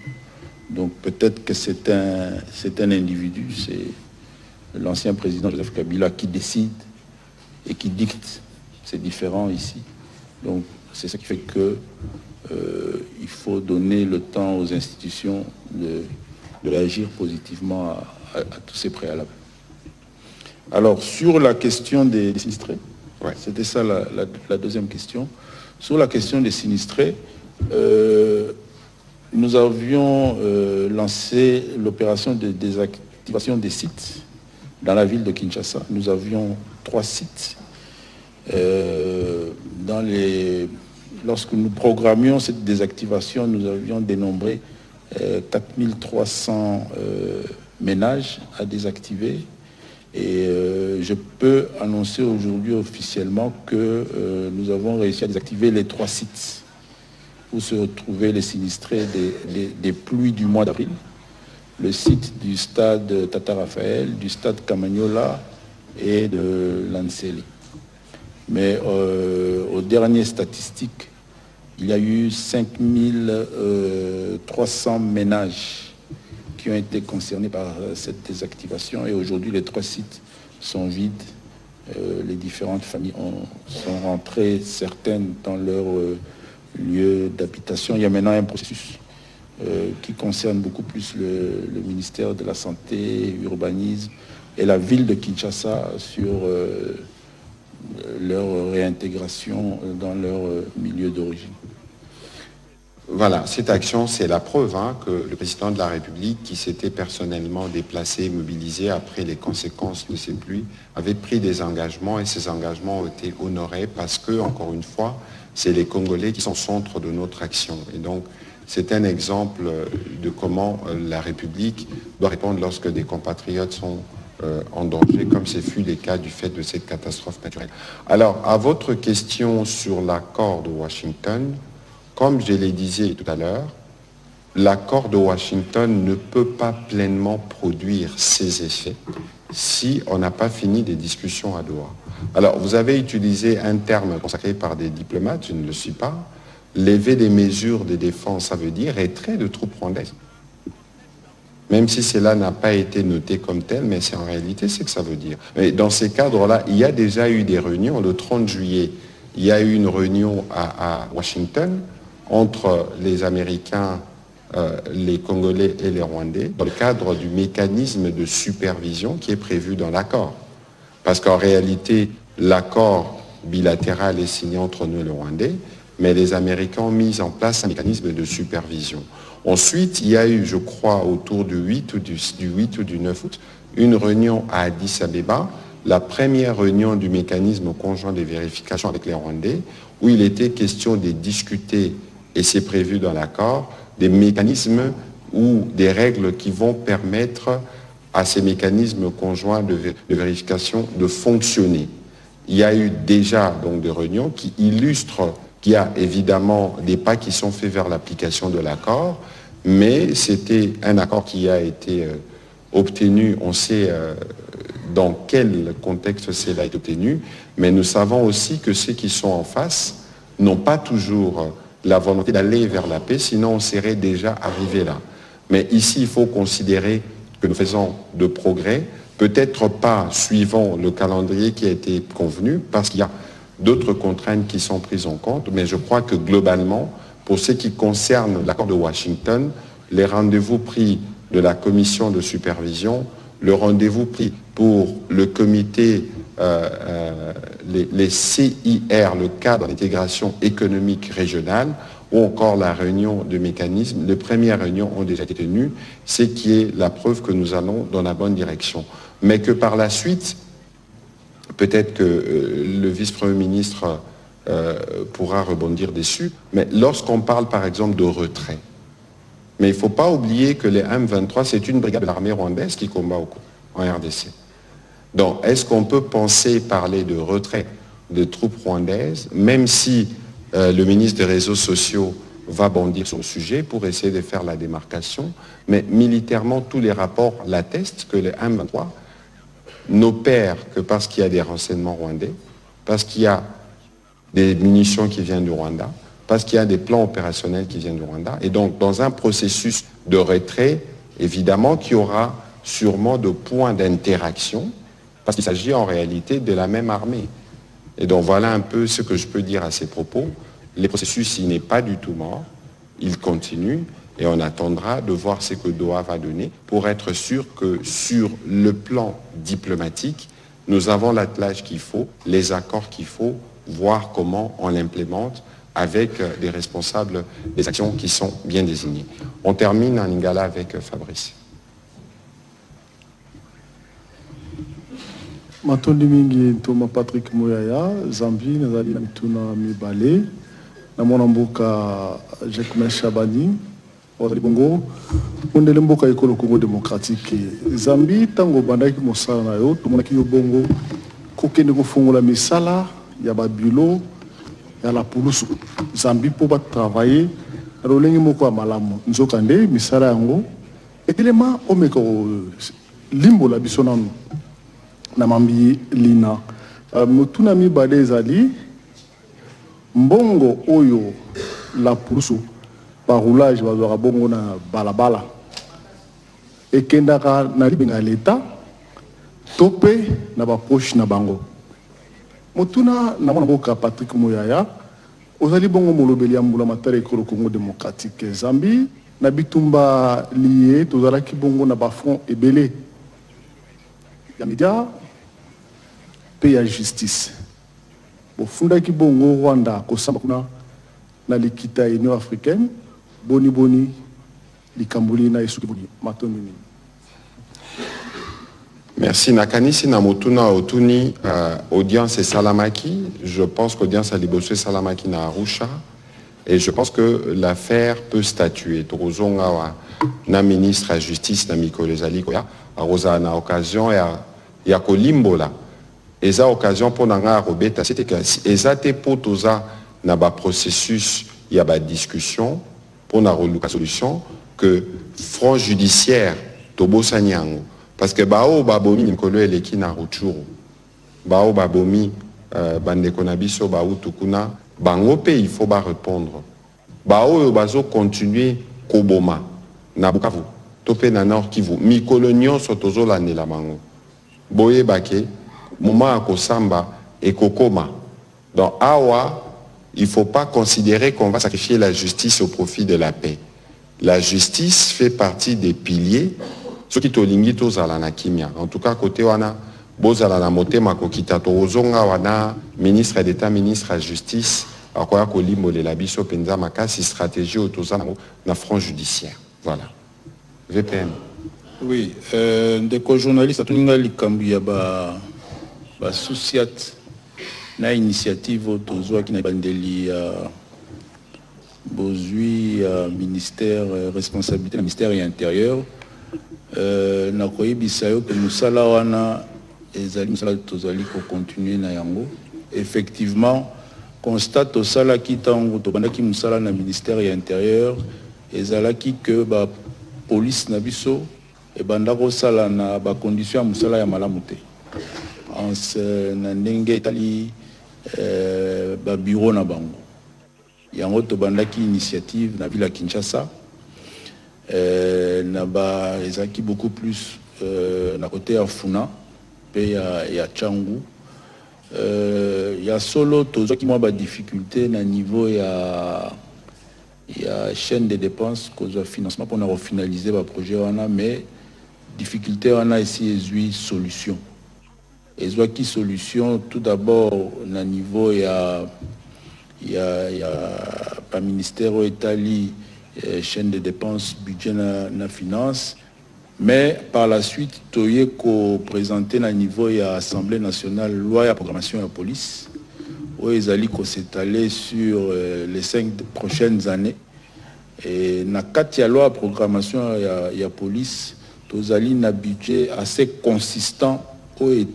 Donc peut-être que c'est un individu, c'est l'ancien président Joseph Kabila qui décide et qui dicte. C'est différent ici. Donc c'est ça qui fait que il faut donner le temps aux institutions de réagir positivement à tous ces préalables. Alors, sur la question des sinistrés, c'était ça la deuxième question. Sur la question des sinistrés, nous avions lancé l'opération de désactivation des sites dans la ville de Kinshasa. Nous avions 3 sites. Lorsque nous programmions cette désactivation, nous avions dénombré 4300 ménages à désactiver. Et je peux annoncer aujourd'hui officiellement que nous avons réussi à désactiver les 3 sites où se retrouvaient les sinistrés des pluies du mois d'avril. Le site du stade Tata Raphaël, du stade Kamagnola et de Lanseli. Mais aux dernières statistiques, il y a eu 5300 ménages qui ont été concernés par cette désactivation. Et aujourd'hui, les 3 sites sont vides. Les différentes familles sont rentrées, certaines dans leur lieu d'habitation. Il y a maintenant un processus qui concerne beaucoup plus le ministère de la Santé, Urbanisme et la ville de Kinshasa sur leur réintégration dans leur milieu d'origine. Voilà, cette action, c'est la preuve que le président de la République, qui s'était personnellement déplacé, mobilisé après les conséquences de ces pluies, avait pris des engagements et ces engagements ont été honorés parce que, encore une fois, c'est les Congolais qui sont au centre de notre action. Et donc, c'est un exemple de comment la République doit répondre lorsque des compatriotes sont en danger, comme ce fut le cas du fait de cette catastrophe naturelle. Alors, à votre question sur l'accord de Washington, comme je l'ai dit tout à l'heure, l'accord de Washington ne peut pas pleinement produire ses effets si on n'a pas fini des discussions à Doha. Alors, vous avez utilisé un terme consacré par des diplomates, je ne le suis pas. Lever des mesures de défense, ça veut dire retrait de troupes rwandaises. Même si cela n'a pas été noté comme tel, mais c'est en réalité ce que ça veut dire. Mais dans ces cadres-là, il y a déjà eu des réunions. Le 30 juillet, il y a eu une réunion à Washington entre les Américains, les Congolais et les Rwandais, dans le cadre du mécanisme de supervision qui est prévu dans l'accord. Parce qu'en réalité, l'accord bilatéral est signé entre nous et les Rwandais, mais les Américains ont mis en place un mécanisme de supervision. Ensuite, il y a eu, je crois, autour du 8 ou du 9 août, une réunion à Addis Abeba, la première réunion du mécanisme conjoint de vérification avec les Rwandais, où il était question de discuter, et c'est prévu dans l'accord, des mécanismes ou des règles qui vont permettre à ces mécanismes conjoints de vérification de fonctionner. Il y a eu déjà donc des réunions qui illustrent qu'il y a évidemment des pas qui sont faits vers l'application de l'accord, mais c'était un accord qui a été obtenu, on sait dans quel contexte cela a été obtenu, mais nous savons aussi que ceux qui sont en face n'ont pas toujours la volonté d'aller vers la paix, sinon on serait déjà arrivé là. Mais ici, il faut considérer que nous faisons de progrès, peut-être pas suivant le calendrier qui a été convenu, parce qu'il y a d'autres contraintes qui sont prises en compte, mais je crois que globalement, pour ce qui concerne l'accord de Washington, les rendez-vous pris de la commission de supervision, le rendez-vous pris pour le comité, les CIR, le cadre d'intégration économique régionale, ou encore la réunion de mécanisme, les premières réunions ont déjà été tenues, ce qui est la preuve que nous allons dans la bonne direction. Mais que par la suite, peut-être que le vice-premier ministre pourra rebondir dessus. Mais lorsqu'on parle par exemple de retrait, mais il ne faut pas oublier que les M23, c'est une brigade de l'armée rwandaise qui combat en RDC. Donc, est-ce qu'on peut parler de retrait de troupes rwandaises, même si le ministre des Réseaux sociaux va bondir sur le sujet pour essayer de faire la démarcation, mais militairement, tous les rapports l'attestent que les M23 n'opèrent que parce qu'il y a des renseignements rwandais, parce qu'il y a des munitions qui viennent du Rwanda, parce qu'il y a des plans opérationnels qui viennent du Rwanda. Et donc, dans un processus de retrait, évidemment qu'il y aura sûrement de points d'interaction, parce qu'il s'agit en réalité de la même armée. Et donc, voilà un peu ce que je peux dire à ces propos. Le processus, il n'est pas du tout mort, il continue, et on attendra de voir ce que Doha va donner pour être sûr que sur le plan diplomatique, nous avons l'attelage qu'il faut, les accords qu'il faut, voir comment on l'implémente avec des responsables des actions qui sont bien désignés. On termine en Lingala avec Fabrice. Matondi mingi Thomas Patrick Mouyaya, Zambie, nazali na mituna mibale, na mwana mboka Jacques Chabani, ozali bongo, ondele mboka ekolo Congo démocratique. Zambie, tango bandaki mosala na yo, tomonaki yo bongo, kokende kofungola misala, ya babilo, ya la pulusu. Zambie po ba travailler, rolengi moko ya malamu. Nzokande, misala yango, etelema omeko limbo la biso nanu. Na mambi lina mutuna mibale ezali mbongo oyo la pulusu par roulage bazwaka bongo na balabala ekendaka na libenga l'État to pe na bapoche na bango. Mutuna na mwana mboka Patrick Mouyaya ozali bongo molobeli ya mbula matari ekolo Congo démocratique Zambie na bitumba lié tozalaki bongo na bafront ebele ya média pe ya justice. Bofundaki bongo Rwanda kosamba kuna na likita Union africaine boni likambuli na esuki boni matoni. Merci. Nakanisi Namotuna Otuni, audience et Salamaki. Je pense qu'audience a libéré Salamaki na Arusha. Et je pense que l'affaire peut statuer. Torozonga na ministre à justice na Mikolo Zaliko a Rosa na occasion ya kolimbola. Eza occasion pour nanga robeta c'était que ezate pour toza na ba processus ya ba discussion pour na roluka solution que front judiciaire tobo sanyango parce que bao babomi Nikolo eleki na Rutshuru bao babomi bandeko na biso ba utukuna bango pe il faut ba répondre bao bazo continuer koboma na Bukavu topé na Nord Kivu Mikolo nyonso tozolandela bango boye bake moment à Kosamba et Kokoma. Donc, Awa, il ne faut pas considérer qu'on va sacrifier la justice au profit de la paix. La justice fait partie des piliers. Ce qui tolingi tozala na kimia. En tout cas, côté wana, bozala na motema kokita tozonga wana, ministre d'État, ministre à justice, akoya kolimbo le labiso penza makasi stratégie autozana na front judiciaire. Voilà. VPN. Oui, des journalistes à Tuninga Likambu Yaba. Associate na initiative autozoa qui na bandeli bozui ministère responsabilité ministère intérieur na koyebisa yo que musala wana ezali musala tozali ko continuer na yango effectivement constate osala ki tango to bandaki musala na ministère intérieur ezalaki que ba police na biso e bandako sala na ba condition musala ya malamu te en ndenge etali ba bureau na bango yango to bandaki initiative na ville ya Kinshasa na ba ezaki beaucoup plus na côté ya Funa pe ya Tchangu ya solo tozaki mwa ba difficulté na niveau ya chaîne de dépenses cause de financement pour na finaliser ba projet wana mais difficulté wana ici ezui solution. Et soit qui solution tout d'abord au niveau il y a pas ministère au Italie chaîne de dépenses budget na finance mais par la suite toyé ko présenter na niveau il y a Assemblée nationale loi et programmation de la police où ils allaient s'étaler sur les 5 prochaines années. Et dans la loi de programmation de la police, nous avons un budget assez consistant où il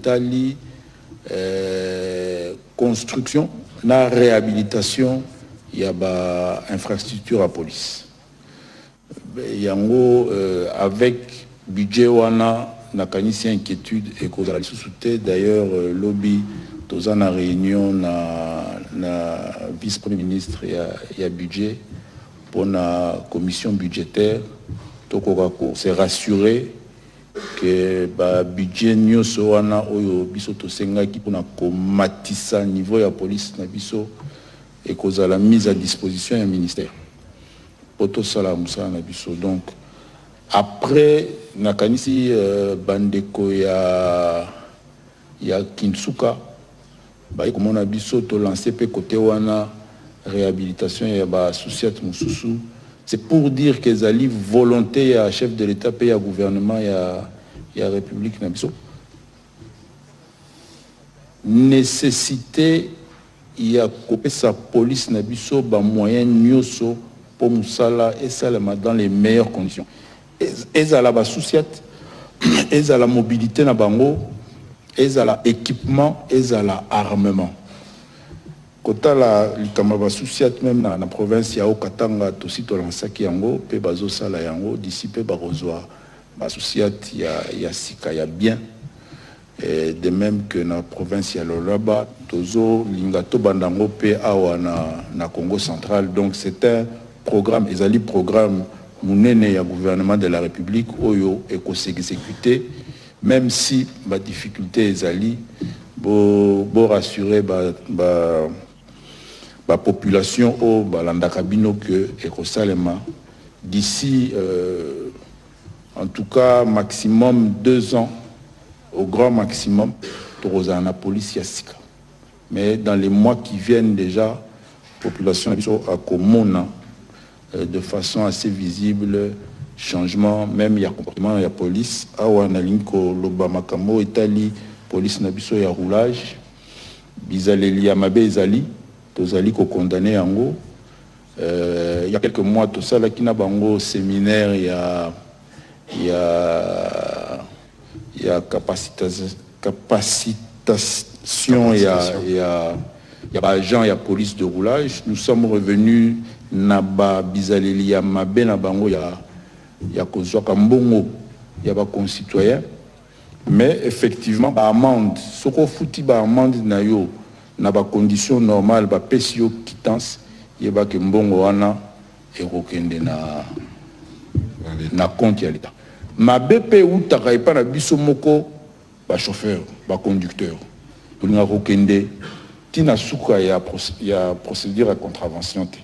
construction, la réhabilitation, il y a infrastructure à police. Avec budget wana na kanisi inquiétude et cause la sous-souté d'ailleurs lobby dans une réunion na vice-premier ministre il y a budget pour la commission budgétaire c'est rassuré que le budget nyonso wana oyo biso tosengaki pour na komatisa niveau ya police na biso et cause la mise à disposition du ministère pour tout ça na biso. Donc après nakanisi bandeko ya Kinsuka comme on a biso to lancé pe côté wana réhabilitation ya ba associate mususu. C'est pour dire que zali volonté ya chef de l'État pe ya gouvernement ya République na biso. Nécessité ya couper sa police na biso ba moyen nyoso pour musala et ça dans les meilleures conditions. Et à la associate, et à la mobilité na bango, et à l'équipement, et à l'armement. Quand la likamaba associate même dans la province ya Okatanga aussi to lansaki yango pe bazo sala yango d'ici pe barozwa associate ya sika ya bien. Et de même que dans la province ya Lolaba, tozo lingato bandango pe awa na Congo central. Donc c'est un programme, ezali programme munene ya gouvernement de la République oyo eko s'exécuter même si ba difficulté ezali bo rassurer ba population o balandaka bino que eko salema d'ici en tout cas maximum 2 ans au grand maximum toza na police ya sika. Mais dans les mois qui viennent déjà population a komona de façon assez visible changement même il y a comportement il y a police awa na linko lobama kamo Italie police na biso ya roulage bizaleli ya mabe ezali tozali ko condamner yango il y a quelques mois tout ça là qui na bango séminaire il y a capacitation il y a agent il y a police de roulage. Nous sommes revenus naba bizaleli ya mabe na bango ya kozwa kambongo ya ba concitoyens, mais effectivement ba amende soko futi ba amende na yo na ba conditions normales ba pesio quittance yeba ke mbongo wana ekokende na compte ya l'État. Mabe pe utaka epa na biso moko ba chauffeur ba conducteur tolinga kokende tina suka ya procédure à contravention te.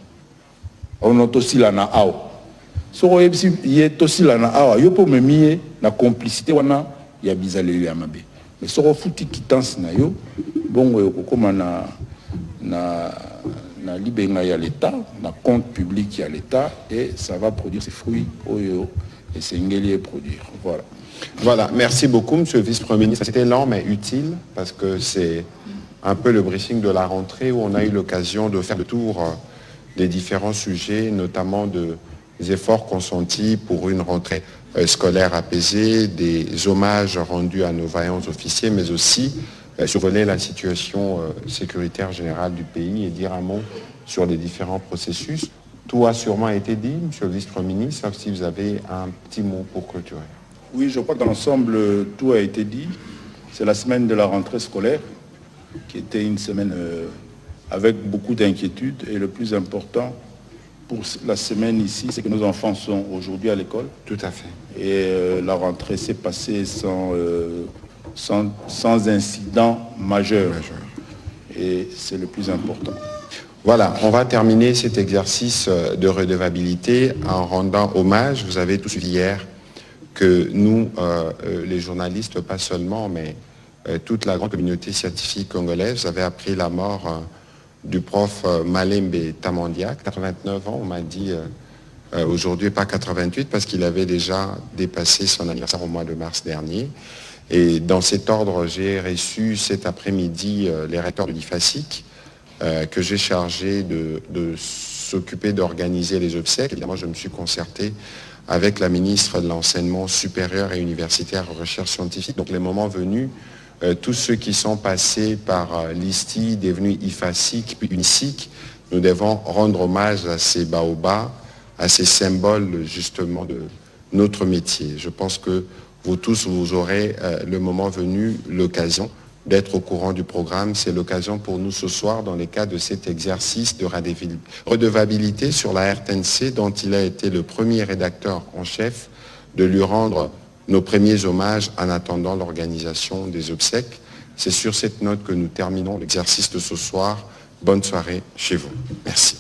On a aussi la na ao. So y aussi la na ao. Yo po memie na complicité wana ya bizaleli ya mabe. Mais so futi quittance na yo bongo yo kokoma na libenga ya l'État, na compte public ya l'État et ça va produire ses fruits oyo et sengeli produire. Voilà. Voilà, merci beaucoup monsieur le vice-premier ministre. C'était lent mais utile parce que c'est un peu le briefing de la rentrée où on a eu l'occasion de faire le tour des différents sujets, notamment des efforts consentis pour une rentrée scolaire apaisée, des hommages rendus à nos vaillants officiers, mais aussi survoler la situation sécuritaire générale du pays et dire un mot sur les différents processus. Tout a sûrement été dit, monsieur le vice-premier ministre, sauf si vous avez un petit mot pour clôturer. Oui, je crois que dans l'ensemble, tout a été dit. C'est la semaine de la rentrée scolaire, qui était une semaine avec beaucoup d'inquiétudes. Et le plus important pour la semaine ici, c'est que nos enfants sont aujourd'hui à l'école. Tout à fait. Et la rentrée s'est passée sans incident majeur. Et c'est le plus important. Voilà, on va terminer cet exercice de redevabilité en rendant hommage. Vous avez tous vu hier que nous, les journalistes, pas seulement, mais toute la grande communauté scientifique congolaise, avait appris la mort du prof Malembe Tamandiak, 89 ans, on m'a dit aujourd'hui, pas 88, parce qu'il avait déjà dépassé son anniversaire au mois de mars dernier. Et dans cet ordre, j'ai reçu cet après-midi les recteurs de l'IFASIC, que j'ai chargé de s'occuper d'organiser les obsèques. Évidemment, je me suis concerté avec la ministre de l'Enseignement supérieur et universitaire et recherche scientifique. Donc les moments venus, tous ceux qui sont passés par l'ISTI, devenu IFASIC, puis UNISIC, nous devons rendre hommage à ces baobabs, à ces symboles justement de notre métier. Je pense que vous tous, vous aurez le moment venu l'occasion d'être au courant du programme. C'est l'occasion pour nous ce soir, dans le cadre de cet exercice de redevabilité sur la RTNC, dont il a été le premier rédacteur en chef, de lui rendre nos premiers hommages en attendant l'organisation des obsèques. C'est sur cette note que nous terminons l'exercice de ce soir. Bonne soirée chez vous. Merci.